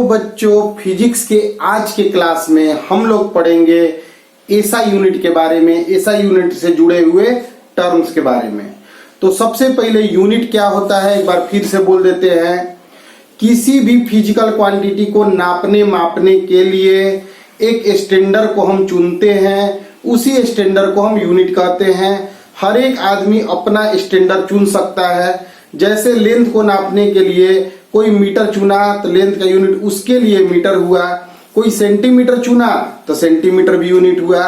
बच्चों, फिजिक्स के आज के क्लास में हम लोग पढ़ेंगे एसआई यूनिट के बारे में, एसआई यूनिट से जुड़े हुए टर्म्स के बारे में। तो सबसे पहले यूनिट क्या होता है एक बार फिर से बोल देते हैं। किसी भी फिजिकल क्वांटिटी को नापने मापने के लिए एक स्टैंडर्ड को हम चुनते हैं, उसी स्टैंडर्ड को हम यूनिट कहते हैं। हर एक आदमी अपना स्टैंडर्ड चुन सकता है। जैसे लेंथ को नापने के लिए कोई मीटर चुना तो लेंथ का यूनिट उसके लिए मीटर हुआ, कोई सेंटीमीटर चुना तो सेंटीमीटर भी यूनिट हुआ,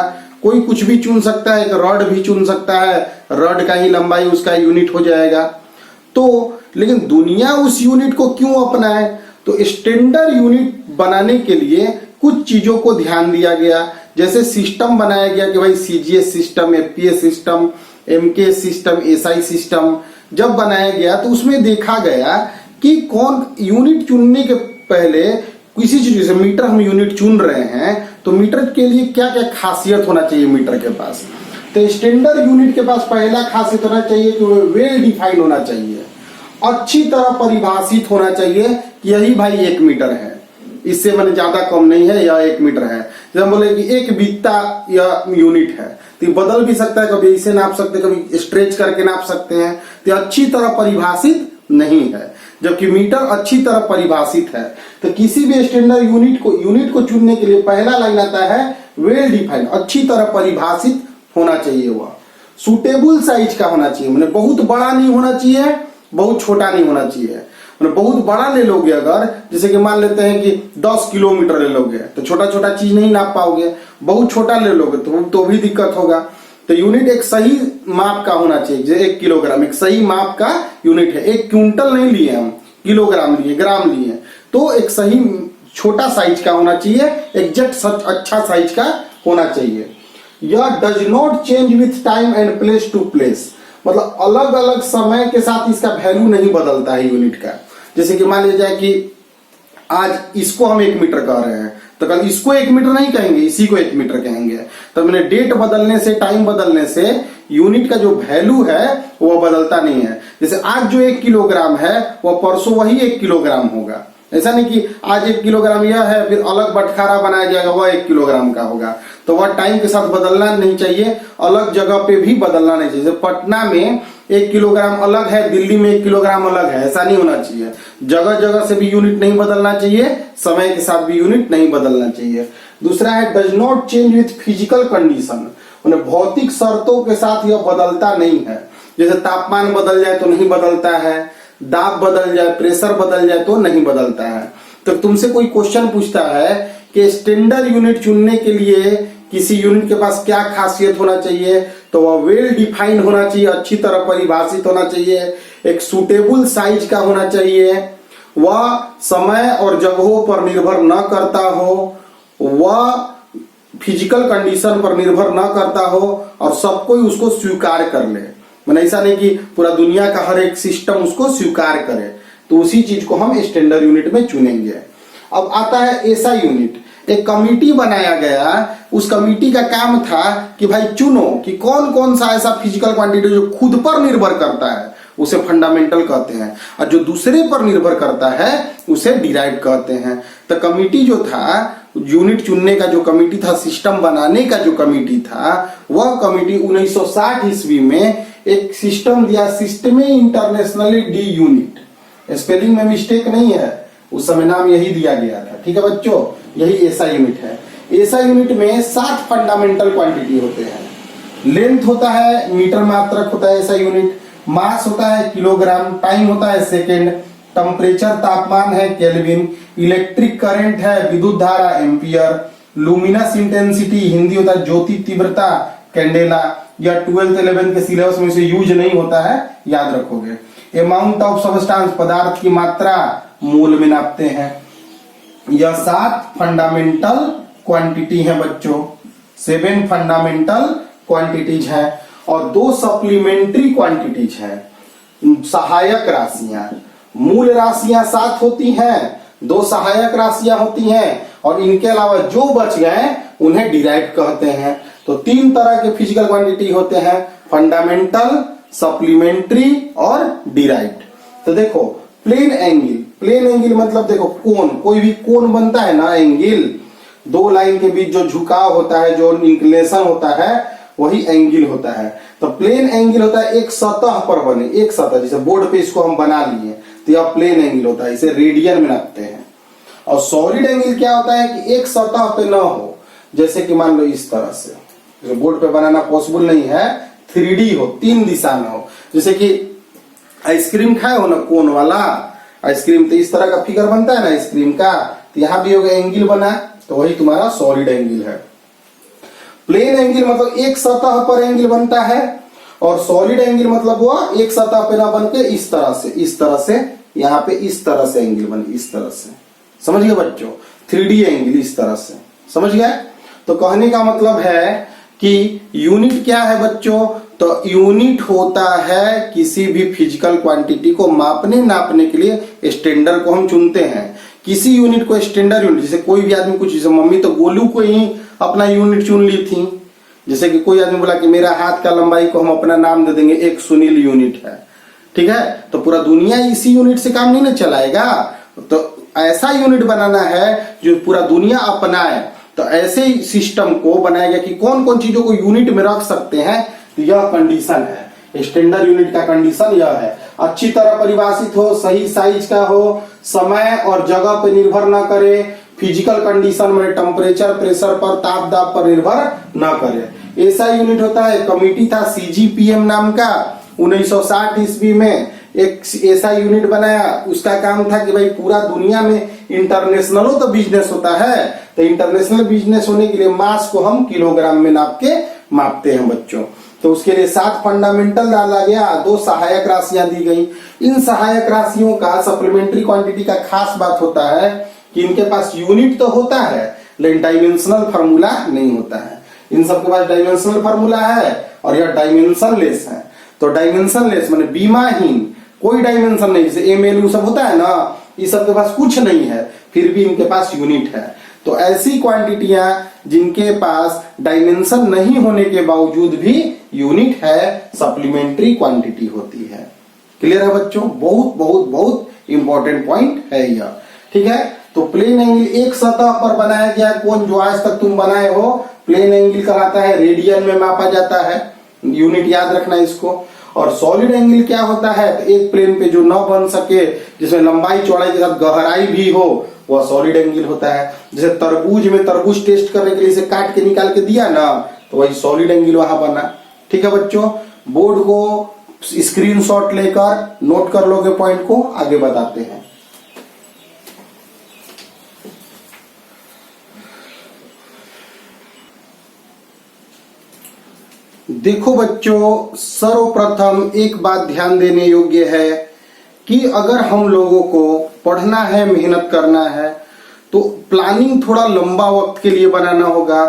कोई कुछ भी चुन सकता है, रॉड भी चुन सकता है, रॉड का ही लंबाई उसका यूनिट हो जाएगा। तो लेकिन दुनिया उस यूनिट को क्यों अपनाए? तो स्टैंडर्ड यूनिट बनाने के लिए कुछ चीजों को ध्यान दिया गया। जैसे सिस्टम बनाया गया कि भाई CGS system, FPS system, MKS system, SI system जब बनाया गया तो उसमें देखा गया कि कौन यूनिट चुनने के पहले किसी चीज, जैसे मीटर हम यूनिट चुन रहे हैं तो मीटर के लिए क्या क्या खासियत होना चाहिए मीटर के पास। तो स्टैंडर्ड यूनिट के पास पहला खासियत होना चाहिए कि वो वेल डिफाइन होना चाहिए, अच्छी तरह परिभाषित होना चाहिए कि यही भाई 1 मीटर है, इससे मैंने ज्यादा कम नहीं है, यह 1 मीटर है। जब बोले कि 1 बित्ता यह यूनिट है तो बदल भी सकता है, कभी इसे नाप सकते हैं, कभी स्ट्रेच करके नाप सकते हैं। तो अच्छी तरह परिभाषित नहीं है, जबकि मीटर अच्छी तरह परिभाषित है। तो किसी भी स्टैंडर्ड यूनिट को चुनने के लिए पहला लाइन आता है वेल डिफाइंड, अच्छी तरह परिभाषित होना चाहिए। वह सुटेबल साइज का होना चाहिए, मतलब बहुत बड़ा नहीं होना चाहिए, बहुत छोटा नहीं होना चाहिए। मतलब बहुत बड़ा ले लोगे अगर, जैसे कि मान लेते हैं कि 10 किलोमीटर ले लोगे तो छोटा छोटा चीज नहीं नाप पाओगे, बहुत छोटा ले लोगे तो भी दिक्कत होगा। तो यूनिट एक सही माप का होना चाहिए। जैसे 1 किलोग्राम एक सही माप का यूनिट है, 1 क्विंटल नहीं लिए हम, किलोग्राम लिए, ग्राम लिए, तो एक सही छोटा साइज का होना चाहिए, एग्जैक्ट सच अच्छा साइज का होना चाहिए। यह does not change with time and place to place, मतलब अलग अलग समय के साथ इसका वैल्यू नहीं बदलता है यूनिट का। जैसे कि मान लीजिए कि आज इसको हम 1 मीटर कह रहे हैं तो कल इसको 1 मीटर नहीं कहेंगे, इसी को 1 मीटर कहेंगे। तो मैंने डेट बदलने से, टाइम बदलने से यूनिट का जो वैल्यू है वो बदलता नहीं है। जैसे आज जो 1 किलोग्राम है वो परसों वही 1 किलोग्राम होगा। ऐसा नहीं कि आज 1 किलोग्राम यह है फिर अलग बटखारा बनाया जाएगा वह 1 किलोग्राम का होगा। तो वह टाइम के साथ बदलना नहीं चाहिए, अलग जगह पे भी बदलना नहीं चाहिए। पटना में 1 किलोग्राम अलग है, दिल्ली में 1 किलोग्राम अलग है, ऐसा नहीं होना चाहिए। जगह जगह से भी यूनिट नहीं बदलना चाहिए, समय के साथ भी यूनिट नहीं बदलना चाहिए। दूसरा है does not change with physical condition, मतलब भौतिक शर्तों के साथ यह बदलता नहीं है। जैसे तापमान बदल जाए तो नहीं बदलता है, दाब बदल जाए, प्रेशर बदल जाए तो नहीं बदलता है। तो तुमसे कोई क्वेश्चन पूछता है कि स्टैंडर्ड यूनिट चुनने के लिए किसी यूनिट के पास क्या खासियत होना चाहिए, तो वह वेल डिफाइंड होना चाहिए, अच्छी तरह परिभाषित होना चाहिए, एक सुटेबल साइज का होना चाहिए, वह समय और जगहों पर निर्भर न करता हो, वह फिजिकल कंडीशन पर निर्भर न करता हो और सब कोई उसको स्वीकार कर ले। मैंने ऐसा नहीं कि पूरा दुनिया का हर एक सिस्टम उसको स्वीकार करे, तो उसी चीज को हम स्टैंडर्ड यूनिट में चुनेंगे। अब आता है एसआई यूनिट। एक कमिटी बनाया गया, उस कमिटी का काम था कि भाई चुनो कि कौन कौन सा ऐसा फिजिकल क्वांटिटी जो खुद पर निर्भर करता है उसे फंडामेंटल कहते हैं, और जो दूसरे पर निर्भर करता है उसे डिराइव कहते हैं। तो कमिटी जो था, यूनिट चुनने का जो कमिटी था, सिस्टम बनाने का जो कमिटी था, वह कमिटी 1960 ईस्वी में एक सिस्टम दिया, सिस्टमे इंटरनेशनली डी यूनिट। स्पेलिंग में मिस्टेक नहीं है, उस समय नाम यही दिया गया था। ठीक है बच्चों, यही एसआई यूनिट है। एसआई यूनिट में 7 फंडामेंटल क्वांटिटी होते हैं। लेंथ होता है मीटर मात्रक होता है एसआई यूनिट, मास होता है किलोग्राम, टाइम होता है सेकेंड, टेम्परेचर तापमान है केल्विन, इलेक्ट्रिक करंट है विद्युत धारा एम्पियर, लुमिनस इंटेंसिटी हिंदी होता है ज्योति तीव्रता कैंडेला, या 12th 11th के सिलेबस में से यूज नहीं होता है, याद रखोगे। अमाउंट ऑफ सब्सटेंस पदार्थ की मात्रा मोल में नापते हैं। यह 7 फंडामेंटल क्वांटिटी है बच्चों, 7 फंडामेंटल क्वांटिटीज है और 2 सप्लीमेंट्री क्वांटिटीज है, सहायक राशियां। मूल राशियां 7 होती हैं, 2 सहायक राशियां होती हैं और इनके अलावा जो बच गए उन्हें डिराइव कहते हैं। तो 3 तरह के फिजिकल क्वांटिटी होते हैं, फंडामेंटल, सप्लीमेंट्री और डिराइव्ड। तो देखो प्लेन एंगल, प्लेन एंगल मतलब देखो कोण, कोई भी कोण बनता है ना एंगल, दो लाइन के बीच जो झुकाव होता है, जो इंक्लिनेशन होता है, वही एंगल होता है। तो प्लेन एंगल होता है एक सतह पर बने, एक सतह, जैसे बोर्ड पे इसको हम बना लिए तो यह प्लेन एंगल होता है, इसे रेडियन में नापते हैं। और सॉलिड एंगल क्या होता है कि एक सतह पे ना हो, जैसे कि मान लो इस तरह से, जैसे बोर्ड पे बनाना पॉसिबल नहीं है, 3D हो, 3 दिशा में हो। जैसे कि आइसक्रीम खाए हो ना कोन वाला आइसक्रीम, तो इस तरह का फिगर बनता है ना आइसक्रीम का, तो यहां भी होगा एंगल बना, तो वही तुम्हारा सॉलिड एंगल है। प्लेन एंगल मतलब एक सतह पर एंगल बनता है, और सॉलिड एंगल मतलब हुआ एक सतह पे ना बन के इस तरह से यहाँ पे इस तरह से एंगल बने, इस तरह से। समझ गए बच्चों? 3D एंगल इस तरह से, समझ गए? तो कहने का मतलब है कि यूनिट क्या है बच्चों? तो यूनिट होता है किसी भी फिजिकल क्वांटिटी को नापने के लिए स्टैंडर्ड को हम चुनते हैं। किसी यूनिट को स्टैंडर्ड यूनिट, जैसे कोई भी आदमी कुछ, जैसे मम्मी तो गोलू को ही अपना यूनिट चुन ली थी। जैसे कि कोई आदमी बोला कि मेरा हाथ का लंबाई को हम अपना नाम दे देंगे, एक सुनील यूनिट है, ठीक है? तो पूरा दुनिया इसी यूनिट से काम नहीं ना चलाएगा, तो ऐसा यूनिट बनाना है जो पूरा दुनिया अपनाए। तो ऐसे ही सिस्टम को बनाएगा कि कौन कौन चीजों को यूनिट में रख सकते हैं, तो यह कंडीशन है। स्टैंडर्ड यूनिट का कंडीशन यह है, अच्छी तरह परिभाषित हो, सही साइज का हो, समय और जगह पर निर्भर ना करे, फिजिकल कंडीशन में टेम्परेचर, प्रेशर पर, ताप दाब पर निर्भर ना करे। ऐसा यूनिट होता है। कमिटी था CGPM नाम का, 1960 ईस्वी में एक ऐसा यूनिट बनाया। उसका काम था कि भाई पूरा दुनिया में इंटरनेशनल हो तो बिजनेस होता है, तो इंटरनेशनल बिजनेस होने के लिए मास को हम किलोग्राम में नाप के मापते हैं बच्चों। तो उसके लिए 7 फंडामेंटल डाला गया, 2 सहायक राशियां दी गई। इन सहायक राशियों का सप्लीमेंट्री क्वांटिटी का खास बात होता है कि इनके पास यूनिट तो होता है लेकिन डायमेंशनल फार्मूला नहीं होता है। इन सबके पास डायमेंशनल फार्मूला है और यह डायमेंशनलेस है। तो डायमेंशनलेस माने बीमाहीन, कोई डायमेंशन नहीं, जैसे MLU सब होता है ना, ये सबके पास कुछ नहीं है, फिर भी इनके पास यूनिट है। तो ऐसी क्वांटिटियां जिनके पास डायमेंशन नहीं होने के बावजूद भी यूनिट है, सप्लीमेंट्री क्वांटिटी होती है। क्लियर है बच्चों? बहुत बहुत बहुत इंपॉर्टेंट पॉइंट है यह, ठीक है? तो प्लेन एंगल एक सतह पर बनाया गया कोण, जो आज तक तुम बनाए हो, प्लेन एंगल कहलाता है, रेडियन में मापा जाता है, यूनिट याद रखना इसको। और सॉलिड एंगल क्या होता है? तो एक प्लेन पे जो न बन सके, जिसमें लंबाई चौड़ाई के साथ गहराई भी हो, वह सॉलिड एंगल होता है। जैसे तरबूज में तरबूज टेस्ट करने के लिए इसे काट के निकाल के दिया ना, तो वही सॉलिड एंगल वहां बना। ठीक है बच्चों, बोर्ड को स्क्रीनशॉट लेकर नोट कर लोगे, पॉइंट को आगे बताते हैं। देखो बच्चों, सर्वप्रथम एक बात ध्यान देने योग्य है कि अगर हम लोगों को पढ़ना है, मेहनत करना है, तो प्लानिंग थोड़ा लंबा वक्त के लिए बनाना होगा।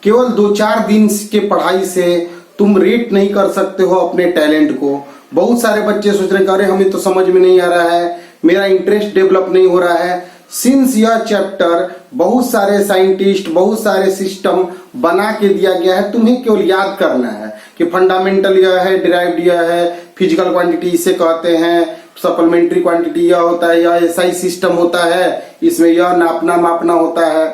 केवल 2-4 दिन के पढ़ाई से तुम रेट नहीं कर सकते हो अपने टैलेंट को। बहुत सारे बच्चे सोच रहे हैं, अरे हमें तो समझ में नहीं आ रहा है, मेरा इंटरेस्ट डेवलप नहीं हो रहा है। सिंस यह चैप्टर बहुत सारे साइंटिस्ट, बहुत सारे सिस्टम बना के दिया गया है, तुम्हें केवल याद करना है कि फंडामेंटल यह है, डिराइव्ड यह है, फिजिकल क्वांटिटी इसे कहते हैं, सप्लीमेंट्री क्वांटिटी यह होता है, यह ऐसा ही सिस्टम होता है, इसमें यह नापना मापना होता है।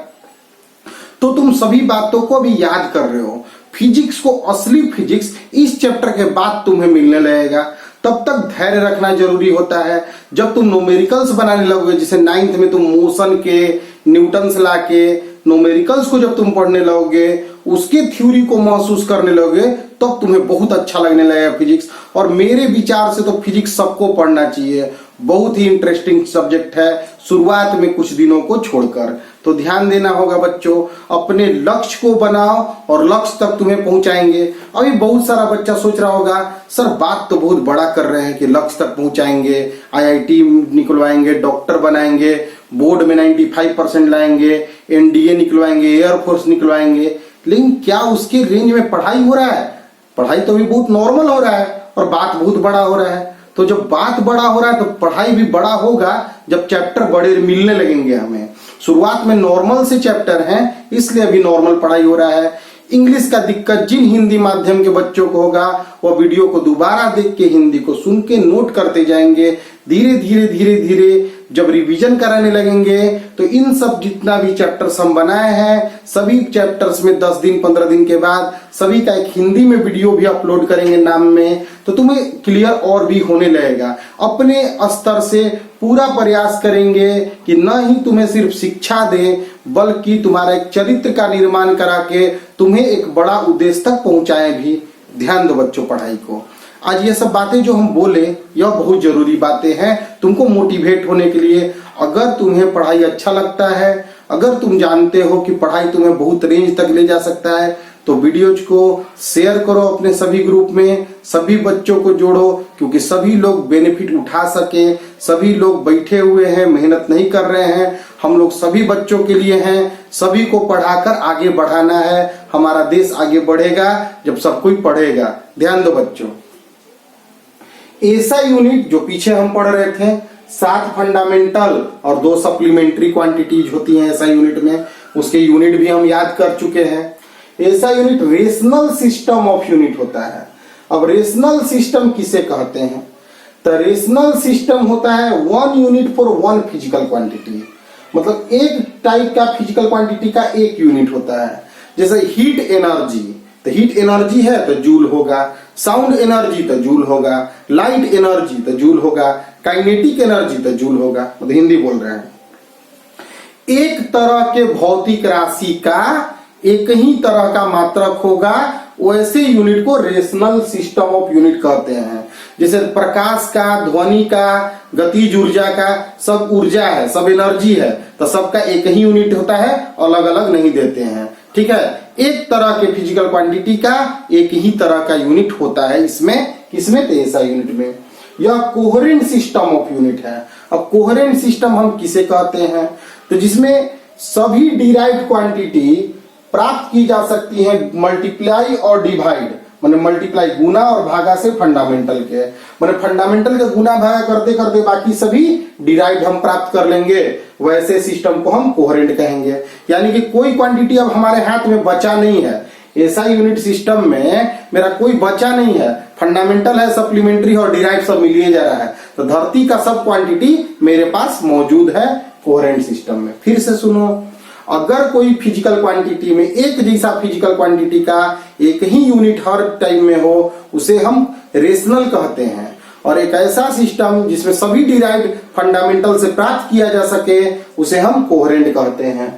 तो तुम सभी बातों को भी याद कर रहे हो। फिजिक्स को, असली फिजिक्स इस चैप्टर के बाद तुम्हें मिलने लगेगा। तब तक धैर्य रखना जरूरी होता है। जब तुम न्यूमेरिकल्स बनाने लगोगे, जैसे 9th में तुम मोशन के, न्यूटन्स लॉ के न्यूमेरिकल्स को जब तुम पढ़ने लगोगे, उसके थ्योरी को महसूस करने लगोगे, तब तुम्हें बहुत अच्छा लगने लगेगा फिजिक्स। और मेरे विचार से तो फिजिक्स सबको पढ़ना चाहिए, बहुत ही इंटरेस्टिंग सब्जेक्ट है, शुरुआत में कुछ दिनों को छोड़कर। तो ध्यान देना होगा बच्चों, अपने लक्ष्य को बनाओ और लक्ष्य तक तुम्हें पहुंचाएंगे। अभी बहुत सारा बच्चा सोच रहा होगा, सर बात तो बहुत बड़ा कर रहे हैं कि लक्ष्य तक पहुंचाएंगे, IIT निकलवाएंगे, डॉक्टर बनाएंगे, बोर्ड में 95% लाएंगे, NDA निकलवाएंगे, एयरफोर्स निकलवाएंगे, लेकिन क्या उसके रेंज में पढ़ाई हो रहा है? पढ़ाई तो अभी बहुत नॉर्मल हो रहा है और बात बहुत बड़ा हो रहा है। तो जब बात बड़ा हो रहा है तो पढ़ाई भी बड़ा होगा जब चैप्टर बड़े मिलने लगेंगे हमें। शुरुआत में नॉर्मल से चैप्टर हैं, इसलिए अभी नॉर्मल पढ़ाई हो रहा है। इंग्लिश का दिक्कत जिन हिंदी माध्यम के बच्चों को होगा, वह वीडियो को दोबारा देख के हिंदी को सुन के नोट करते जाएंगे। धीरे धीरे धीरे धीरे जब रिवीजन कराने लगेंगे तो इन सब जितना भी चैप्टर्स हम बनाए हैं सभी चैप्टर्स में 10 दिन 15 दिन के बाद सभी का एक हिंदी में वीडियो भी अपलोड करेंगे नाम में, तो तुम्हें क्लियर और भी होने लगेगा। अपने स्तर से पूरा प्रयास करेंगे कि न ही तुम्हें सिर्फ शिक्षा दे बल्कि तुम्हारा एक चरित्र का निर्माण करा के तुम्हें एक बड़ा उद्देश्य तक पहुंचाए भी। ध्यान दो बच्चों पढ़ाई को। आज ये सब बातें जो हम बोले यह बहुत जरूरी बातें हैं तुमको मोटिवेट होने के लिए। अगर तुम्हें पढ़ाई अच्छा लगता है, अगर तुम जानते हो कि पढ़ाई तुम्हें बहुत रेंज तक ले जा सकता है, तो वीडियोज को शेयर करो अपने सभी ग्रुप में, सभी बच्चों को जोड़ो, क्योंकि सभी लोग बेनिफिट उठा सके। सभी लोग बैठे हुए हैं, मेहनत नहीं कर रहे हैं, हम लोग सभी बच्चों के लिए हैं। सभी को पढ़ाकर आगे बढ़ाना है। हमारा देश आगे बढ़ेगा जब सब कोई पढ़ेगा। ध्यान दो बच्चों। ऐसा यूनिट जो पीछे हम पढ़ रहे थे 7 फंडामेंटल और 2 सप्लीमेंट्री क्वांटिटीज होती हैं ऐसा यूनिट में, उसके यूनिट भी हम याद कर चुके हैं। ऐसा unit rational system of unit होता है। अब रेशनल सिस्टम किसे कहते हैं? तो रेशनल सिस्टम होता है 1 यूनिट फॉर 1 फिजिकल क्वांटिटी, मतलब एक टाइप का फिजिकल क्वांटिटी का एक यूनिट होता है। जैसे हीट एनर्जी, तो हीट एनर्जी है तो जूल होगा, साउंड एनर्जी तो जूल होगा, लाइट एनर्जी तो जूल होगा, काइनेटिक एनर्जी तो जूल होगा। मतलब हिंदी बोल रहे हैं। एक तरह के भौतिक राशि का एक ही तरह का मात्रक होगा, वैसे यूनिट को रेशनल सिस्टम ऑफ यूनिट कहते हैं। जैसे प्रकाश का, ध्वनि का, गतिज ऊर्जा का, सब ऊर्जा है, सब एनर्जी है, तो सबका एक ही यूनिट होता है, अलग अलग नहीं देते हैं। ठीक है, एक तरह के फिजिकल क्वांटिटी का एक ही तरह का यूनिट होता है। इसमें किसमें? तो ऐसा यूनिट में। यह कोहेरेंट सिस्टम ऑफ यूनिट है। अब कोहेरेंट सिस्टम हम किसे कहते हैं? तो जिसमें सभी डिराइव्ड क्वांटिटी प्राप्त की जा सकती है मल्टीप्लाई और डिवाइड, माने मल्टीप्लाई गुना और भागा से फंडामेंटल के, माने फंडामेंटल के गुना भागा करते करते बाकी सभी डिराइव्ड हम प्राप्त कर लेंगे। वैसे सिस्टम को हम कोहेरेंट कहेंगे। यानी कि कोई क्वांटिटी अब हमारे हाथ में बचा नहीं है। ऐसा यूनिट सिस्टम में मेरा कोई बचा नहीं है, फंडामेंटल है, सप्लीमेंट्री और डिराइव सब मिलिए जा रहा है, तो धरती का सब क्वांटिटी मेरे पास मौजूद है कोहेरेंट सिस्टम में। फिर से सुनो, अगर कोई फिजिकल क्वांटिटी में एक जैसा फिजिकल क्वांटिटी का एक ही यूनिट हर टाइम में हो, उसे हम रेशनल कहते हैं। और एक ऐसा सिस्टम जिसमें सभी डिराइव्ड फंडामेंटल से प्राप्त किया जा सके, उसे हम कोहेरेंट कहते हैं।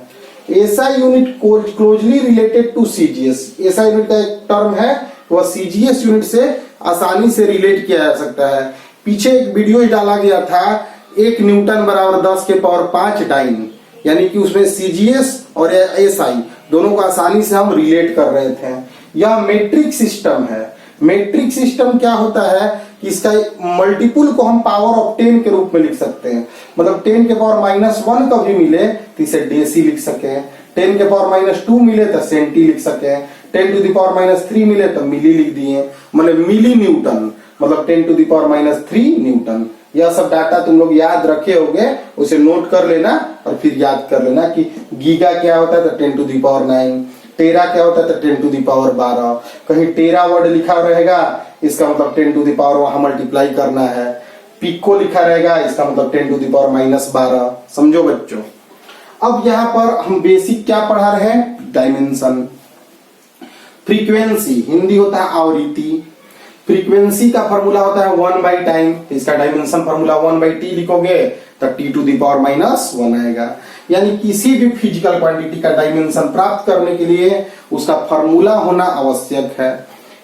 ऐसा unit closely related to CGS, ऐसा यूनिट का एक टर्म है, वह सीजीएस यूनिट से आसानी से रिलेट किया जा सकता है। पीछे एक वीडियो डाला गया था, 1 न्यूटन बराबर 10 के पावर 5 डाइन, यानी कि उसमें सीजीएस और एसआई दोनों को आसानी से हम रिलेट कर रहे थे। यह मेट्रिक सिस्टम है। मेट्रिक सिस्टम क्या होता है कि इसका मल्टीपुल को हम पावर ऑफ 10 के रूप में लिख सकते हैं। मतलब 10 के पावर -1 कभी मिले तो इसे डेसी लिख सके, 10 के पावर -2 मिले तो सेंटी लिख सके, 10 टू द पावर -3 मिले तो मिली लिख दिए, मतलब मिली न्यूटन, मतलब 10 टू द पावर -3 न्यूटन। यह सब डाटा तुम लोग याद रखे होंगे, उसे नोट कर लेना और फिर याद कर लेना कि गीगा क्या होता है तो 10 टू द पावर 9, टेरा क्या होता है तो 10 टू द पावर 12। कहीं टेरा वर्ड लिखा रहेगा, इसका मतलब 10 टू द पावर वहां मल्टीप्लाई करना है। पिको लिखा रहेगा, इसका मतलब 10 टू द पावर -12। समझो बच्चों। अब यहाँ पर हम बेसिक क्या पढ़ा रहे हैं? डायमेंशन। फ्रीक्वेंसी हिंदी होता है आवृत्ति। फ्रीक्वेंसी का फॉर्मूला होता है 1 टाइम, इसका डायमेंशन फॉर्मूला 1/t लिखोगे तो t टू द पावर -1 आएगा। यानी किसी भी फिजिकल क्वांटिटी का डायमेंशन प्राप्त करने के लिए उसका फॉर्मूला होना आवश्यक है।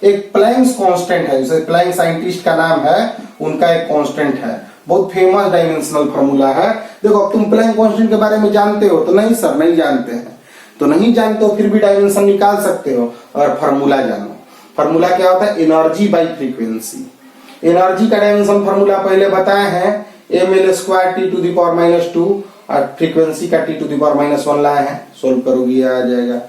एक प्लैंक्स कांस्टेंट है, जैसे प्लैंक साइंटिस्ट का नाम है, उनका एक कांस्टेंट है, बहुत फेमस डायमेंशनल फॉर्मूला है। देखो अब तुम प्लैंक कांस्टेंट के बारे में जानते हो? तो नहीं सर, नहीं जानते हैं। तो नहीं जानते हो फिर भी डायमेंशन निकाल सकते हो और फॉर्मूला जानो। फॉर्मूला क्या होता है? Energy by frequency. एनर्जी का डायमेंशन फॉर्मूला पहले बताया है, ml² t to the power -2 और फ्रीक्वेंसी का t टू द पावर -1 लाए हैं। सोल्व करोगे आ जाएगा।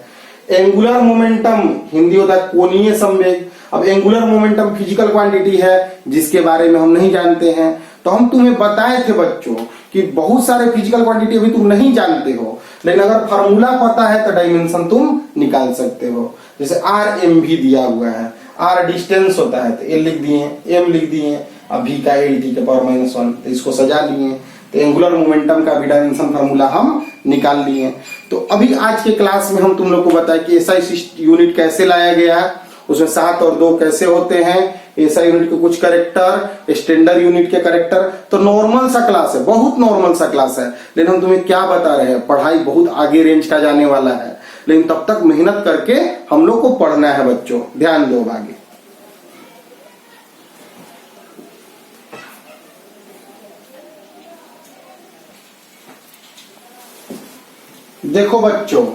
एंगुलर मोमेंटम हिंदी होता है कोणीय संवेग। अब एंगुलर मोमेंटम फिजिकल क्वांटिटी है जिसके बारे में हम नहीं जानते हैं, तो हम तुम्हें बताए थे बच्चों कि बहुत सारे फिजिकल क्वांटिटी अभी तुम नहीं जानते हो, लेकिन अगर फॉर्मूला पता है तो डायमेंशन तुम निकाल सकते हो। जैसे rm भी दिया हुआ है, r डिस्टेंस होता है तो l लिख दिए, m लिख दिए, अभी का l t के पावर -1, तो इसको सजा लिए। तो एंगुलर मोमेंटम का भी डायमेंशन फार्मूला हम निकाल लिए। तो अभी आज के क्लास में हम तुम लोग को बताया कि एसआई यूनिट कैसे लाया गया है, उसमें 7 और 2 कैसे होते हैं, एसआई यूनिट के कुछ कैरेक्टर, स्टैंडर्ड यूनिट के कैरेक्टर। तो नॉर्मल सा क्लास है, बहुत नॉर्मल सा क्लास है, लेकिन हम तुम्हें क्या बता रहे हैं, पढ़ाई बहुत आगे रेंज का जाने वाला है, लेकिन तब तक मेहनत करके हम लोग को पढ़ना है बच्चों, ध्यान दो आगे। देखो बच्चों,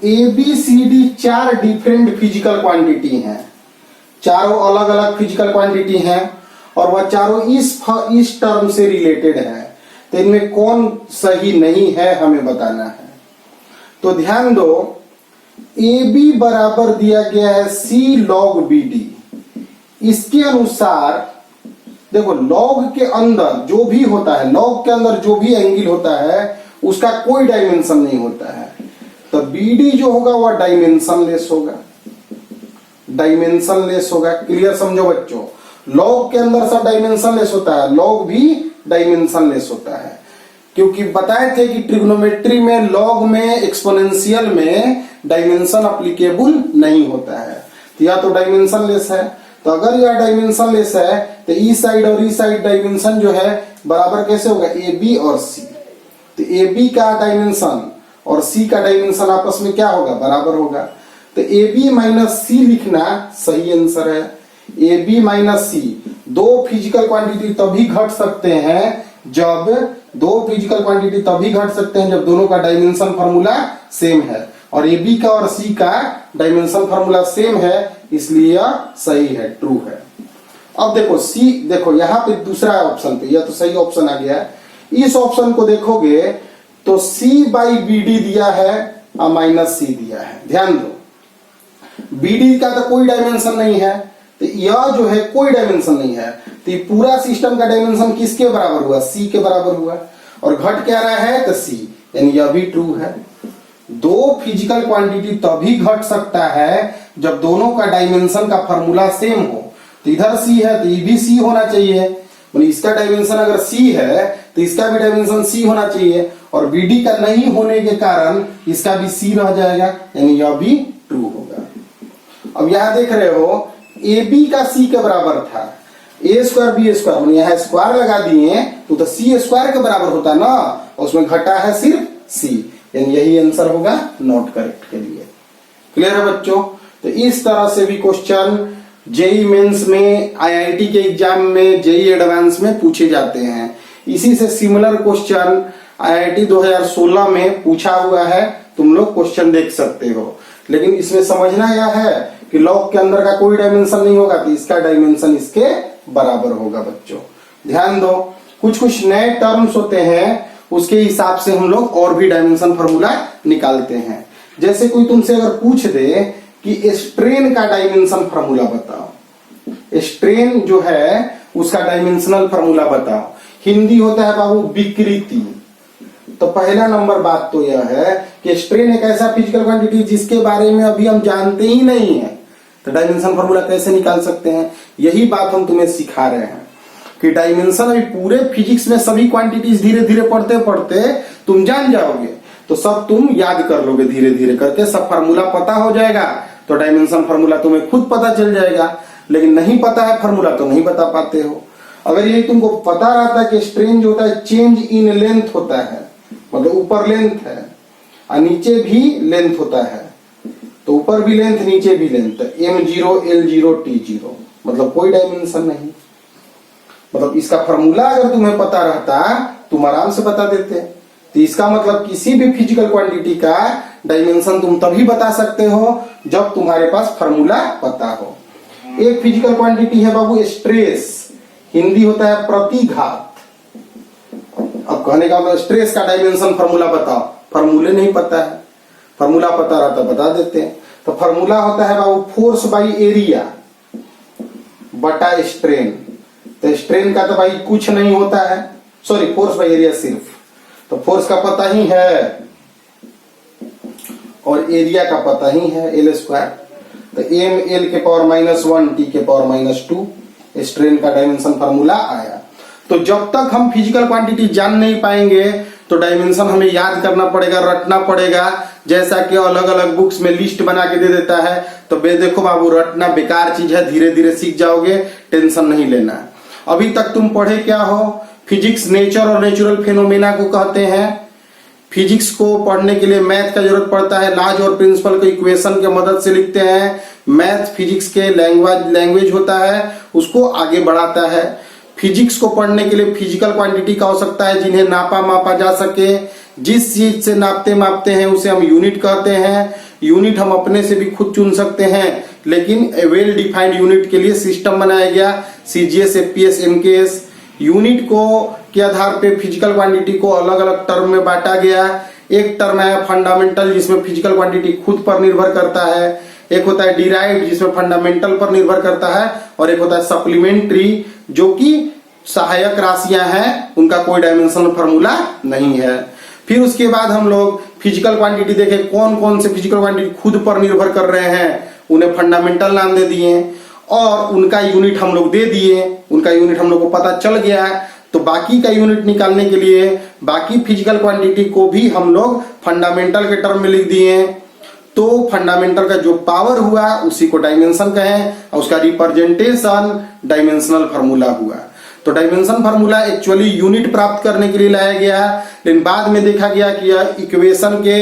ABCD 4 डिफरेंट फिजिकल क्वांटिटी हैं, चारों अलग अलग फिजिकल क्वांटिटी हैं और वह चारों इस टर्म से रिलेटेड है। तो इनमें कौन सही नहीं है हमें बताना है। तो ध्यान दो, AB बराबर दिया गया है C log BD। इसके अनुसार देखो, लॉग के अंदर जो भी होता है, लॉग के अंदर जो भी एंगल होता है उसका कोई डायमेंशन नहीं होता है। तो BD जो होगा वह डायमेंशनलेस होगा, डायमेंशनलेस होगा। क्लियर समझो बच्चों, लॉग के अंदर सब डायमेंशनलेस होता है, लॉग भी डायमेंशनलेस होता है, क्योंकि बताए थे कि ट्रिग्नोमेट्री में, लॉग में, एक्सपोनेंशियल में डायमेंशन अप्लीकेबल नहीं होता है। तो या तो डायमेंशनलेस है, तो अगर यह डायमेंशनलेस है तो ई साइड और ई साइड डायमेंशन जो है बराबर कैसे होगा, AB और C। तो AB का डायमेंशन और C का डायमेंशन आपस में क्या होगा, बराबर होगा। तो AB माइनस C लिखना सही आंसर है। AB माइनस C, दो फिजिकल क्वांटिटी तभी घट सकते हैं जब दोनों का डायमेंशन फार्मूला सेम है, और AB का और C का डायमेंशन फार्मूला सेम है, इसलिए यह सही है, ट्रू है। अब देखो C, देखो यहाँ पे दूसरा ऑप्शन पे, यह तो सही ऑप्शन आ गया। इस ऑप्शन को देखोगे तो C बाई BD दिया है और माइनस C दिया है। ध्यान दो, BD का तो कोई डायमेंशन नहीं है, तो यह जो है कोई डायमेंशन नहीं है, तो ये पूरा सिस्टम का डायमेंशन किसके बराबर हुआ, C के बराबर हुआ, और घट क्या रहा है, तो C, यानी यह भी ट्रू है। दो फिजिकल क्वांटिटी तभी घट सकता है जब दोनों का डायमेंशन का फार्मूला सेम हो। तो इधर C है तो ये भी C होना चाहिए, मतलब इसका डायमेंशन अगर C है तो इसका भी डायमेंशन C होना चाहिए, और BD का नहीं होने के कारण इसका भी C रह जाएगा, यानी यह भी ट्रू होगा। अब यहां देख रहे हो, AB का C के बराबर था, A स्क्वायर B स्क्वायर, मतलब यहाँ स्क्वायर लगा दिए तो C स्क्वायर के बराबर होता ना, उसमें घटा है सिर्फ C, यानी यही आंसर होगा नॉट करेक्ट के लिए। क्लियर है बच्चों। तो इस तरह से भी क्वेश्चन जेई मेंस में, IIT के एग्जाम में, जेई एडवांस में पूछे जाते हैं। इसी से सिमिलर क्वेश्चन IIT 2016 में पूछा हुआ है, तुम लोग क्वेश्चन देख सकते हो। लेकिन इसमें समझना यह है कि लॉग के अंदर का कोई डायमेंशन नहीं होगा, तो इसका डायमेंशन इसके बराबर होगा बच्चों। ध्यान दो, कुछ कुछ नए टर्म्स होते हैं, उसके हिसाब से हम लोग और भी डायमेंशन फार्मूला निकालते हैं। जैसे कोई तुमसे अगर पूछ दे कि स्ट्रेन का डायमेंशन फार्मूला बताओ, स्ट्रेन जो है उसका डायमेंशनल फार्मूला बताओ, हिंदी होता है बाबू विकृति। तो पहला नंबर बात तो यह है कि स्ट्रेन एक ऐसा फिजिकल क्वांटिटी जिसके बारे में अभी हम जानते ही नहीं है, तो डायमेंशन फार्मूला कैसे निकाल सकते हैं। यही बात हम तुम्हें सिखा रहे हैं कि डायमेंशन अभी पूरे फिजिक्स में सभी क्वांटिटीज धीरे धीरे पढ़ते पढ़ते तुम जान जाओगे, तो सब तुम याद कर लोगे, धीरे धीरे करके सब फार्मूला पता हो जाएगा, तो डायमेंशन फार्मूला तुम्हें खुद पता चल जाएगा। लेकिन नहीं पता है फार्मूला तो नहीं बता पाते हो। अगर ये तुमको पता रहता है कि स्ट्रेन जो होता है चेंज इन लेंथ होता है, मतलब ऊपर लेंथ है और नीचे भी लेंथ होता है, तो ऊपर भी लेंथ नीचे भी लेंथ, M0 L0 T0, मतलब कोई डायमेंशन नहीं। मतलब इसका फार्मूला अगर तुम्हें पता रहता तुम आराम से बता देते। तो इसका मतलब किसी भी फिजिकल क्वांटिटी का डायमेंशन तुम तभी बता सकते हो जब तुम्हारे पास फार्मूला पता हो। एक फिजिकल क्वांटिटी है बाबू स्ट्रेस, हिंदी होता है प्रतिघात। अब कहने का मतलब स्ट्रेस का डायमेंशन फार्मूला बताओ, फार्मूले नहीं पता है, फार्मूला पता रहता बता देते हैं। तो फार्मूला होता है बाबू फोर्स बाई एरिया बटा स्ट्रेन। तो स्ट्रेन का तो भाई कुछ नहीं होता है, सॉरी फोर्स बाई एरिया सिर्फ, तो फोर्स का पता ही है और एरिया का पता ही है, L स्क्वायर। तो M L के पावर -1 T के पावर -2 स्ट्रेन का डायमेंशन फार्मूला आया। तो जब तक हम फिजिकल क्वांटिटी जान नहीं पाएंगे तो डायमेंशन हमें याद करना पड़ेगा, रटना पड़ेगा। जैसा कि अलग अलग बुक्स में लिस्ट बना के दे देता है, तो देखो बाबू, रटना बेकार चीज है, धीरे धीरे सीख जाओगे, टेंशन नहीं लेना। अभी तक तुम पढ़े क्या हो? फिजिक्स नेचर और नेचुरल फेनोमेना को कहते हैं। फिजिक्स को पढ़ने के लिए मैथ का जरूरत पड़ता है, लॉज और प्रिंसिपल को इक्वेशन के मदद से लिखते हैं। मैथ फिजिक्स के लैंग्वेज होता है, उसको आगे बढ़ाता है। फिजिक्स को पढ़ने के लिए फिजिकल क्वांटिटी का आवश्यकता है, जिन्हें नापा मापा जा सके। जिस चीज से नापते मापते हैं उसे हम यूनिट कहते हैं। यूनिट हम अपने से भी खुद चुन सकते हैं, लेकिन वेल डिफाइंड यूनिट के लिए सिस्टम बनाया गया, सीजीएस, एपीएस, एमकेएस। यूनिट को के आधार पे फिजिकल क्वांटिटी को अलग अलग टर्म में बांटा गया। एक टर्म है फंडामेंटल, जिसमें फिजिकल क्वांटिटी खुद पर निर्भर करता है। एक होता है डिराइव्ड, जिसमें फंडामेंटल पर निर्भर करता है। और एक होता है सप्लीमेंट्री, जो कि सहायक राशियां हैं, उनका कोई डायमेंशनल फॉर्मूला नहीं है। फिर उसके बाद हम लोग फिजिकल क्वांटिटी देखे, कौन कौन से फिजिकल क्वांटिटी खुद पर निर्भर कर रहे हैं, उन्हें फंडामेंटल नाम दे दिए और उनका यूनिट हम लोग दे दिए। उनका यूनिट हम लोग को पता चल गया, तो बाकी का यूनिट निकालने के लिए बाकी फिजिकल क्वांटिटी को भी हम लोग फंडामेंटल के टर्म में लिख दिए। तो फंडामेंटल का जो पावर हुआ उसी को डायमेंशन कहें, और उसका रिप्रेजेंटेशन डायमेंशनल फार्मूला हुआ। तो डायमेंशन फार्मूला एक्चुअली यूनिट प्राप्त करने के लिए लाया गया, लेकिन बाद में देखा गया कि यह इक्वेशन के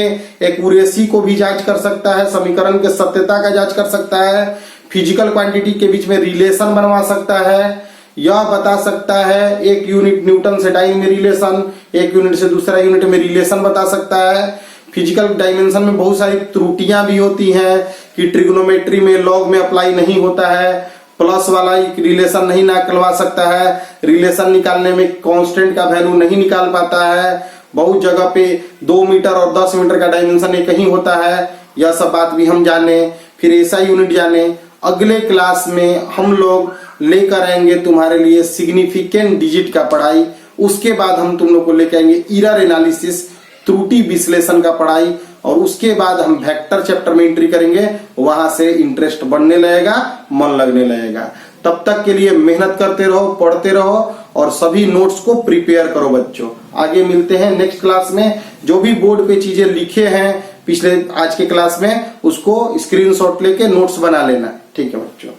एक्यूरेसी को भी जांच कर सकता है, समीकरण के सत्यता का जांच कर सकता है, फिजिकल क्वांटिटी के बीच में रिलेशन बनवा सकता है, यह बता सकता है एक यूनिट न्यूटन से डाइन में रिलेशन, एक यूनिट से दूसरा यूनिट में रिलेशन बता सकता है। फिजिकल डायमेंशन में बहुत सारी त्रुटियां भी होती हैं कि ट्रिग्नोमेट्री में लॉग में अप्लाई नहीं होता है, प्लस वाला रिलेशन नहीं निकलवा सकता है, रिलेशन निकालने में कांस्टेंट का वैल्यू नहीं निकाल पाता है, बहुत जगह पे 2 मीटर और 10 मीटर का डायमेंशन एक ही होता है। यह सब बात भी हम जाने, फिर ऐसा यूनिट जाने। अगले क्लास में हम लोग लेकर आएंगे तुम्हारे लिए सिग्निफिकेंट डिजिट का पढ़ाई। उसके बाद हम तुम लोग को लेकर आएंगे एरर एनालिसिस, त्रुटि विश्लेषण का पढ़ाई, और उसके बाद हम वेक्टर चैप्टर में एंट्री करेंगे। वहां से इंटरेस्ट बढ़ने लगेगा, मन लगने लगेगा। तब तक के लिए मेहनत करते रहो, पढ़ते रहो और सभी नोट्स को प्रिपेयर करो बच्चों। आगे मिलते हैं नेक्स्ट क्लास में। जो भी बोर्ड पे चीजें लिखे हैं पिछले आज के क्लास में, उसको स्क्रीनशॉट लेके नोट्स बना लेना। ठीक है बच्चों।